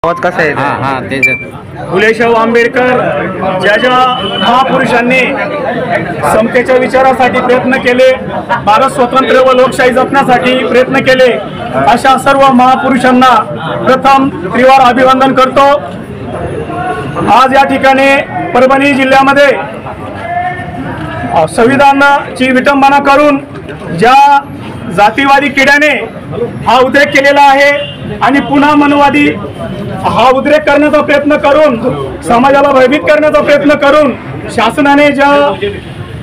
आवाज कसा आहे? फुलेशाहू आंबेडकर ज्या महापुरुषांनी समतेच्या विचारासाठी प्रयत्न केले, भारत स्वतंत्र व लोकशाही जपण्यासाठी प्रयत्न केले, अशा सर्व महापुरुषांना प्रथम त्रिवार अभिवादन करतो। आज या ठिकाणी परभणी जिल्ह्यामध्ये संविधानाची विटंबना करून ज्या जातीवादी किड्याने हा उद्रेक केलेला आहे आणि पुन्हा मनवादी हा उद्रेक करण्याचा प्रयत्न करून समाजाला भयभीत करण्याचा प्रयत्न करून शासनाने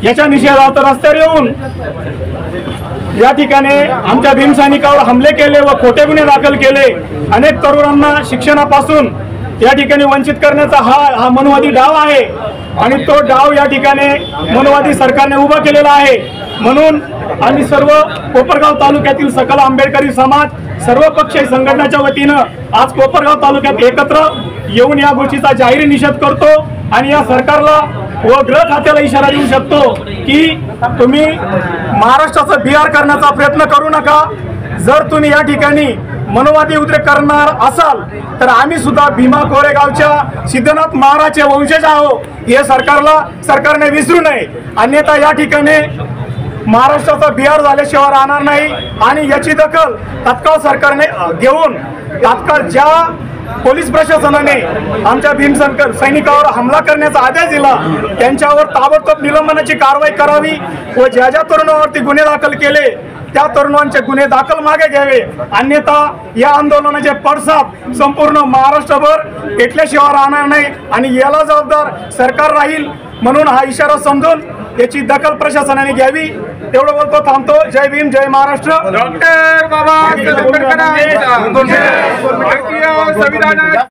याच्या निषेधार्थ रस्त्यावर येऊन या ठिकाणी आमच्या भीमसैनिकावर हमले केले व खोटे गुन्हे दाखल केले, अनेक तरुणांना शिक्षणापासून या ठिकाणी वंचित करण्याचा हा मनवादी डाव आहे आणि तो डाव या ठिकाणी मनवादी सरकारने उभा केलेला आहे। म्हणून आम्ही सर्व कोपरगाव तालुक्यातील सकल आंबेडकरी समाज सर्व पक्षीय संघटनाच्या वतीनं आज कोपरगाव तालुक्यात एकत्र येऊन या गोष्टीचा जाहीर निषेध करतो आणि या सरकारला व गृह खात्याला इशारा देऊ शकतो की तुम्ही महाराष्ट्राचा बिहार करण्याचा प्रयत्न करू नका। जर तुम्ही या ठिकाणी मनोवादी उद्रेक करणार असाल तर आम्ही सुद्धा भीमा कोरेगावच्या सिद्धनाथ महाराजचे वंशज आहोत, हे सरकारने विसरू नये, अन्यथा या ठिकाणी महाराष्ट्राचा बिहार झाल्याशिवाय राहणार नाही। आणि याची दखल तत्काळ सरकारने घेऊन तात्काळ ज्या पोलीस प्रशासनाने आमच्या सैनिकावर हमला करण्याचा आदेश दिला त्यांच्यावर ताबडतोब निलंबनाची कारवाई करावी व ज्या तरुणांवरती गुन्हे दाखल केले त्या तरुणांचे गुन्हे दाखल मागे घ्यावे, अन्यथा या आंदोलनाचे पडसाद संपूर्ण महाराष्ट्रभर पेटल्याशिवाय राहणार नाही आणि याला जबाबदार सरकार राहील। म्हणून हा इशारा समजून याची दखल प्रशासनाने घ्यावी। तेवढं बोलतो, थांबतो। जय भीम, जय महाराष्ट्र। डॉक्टर बाबासाहेब आंबेडकर भारतीय संविधान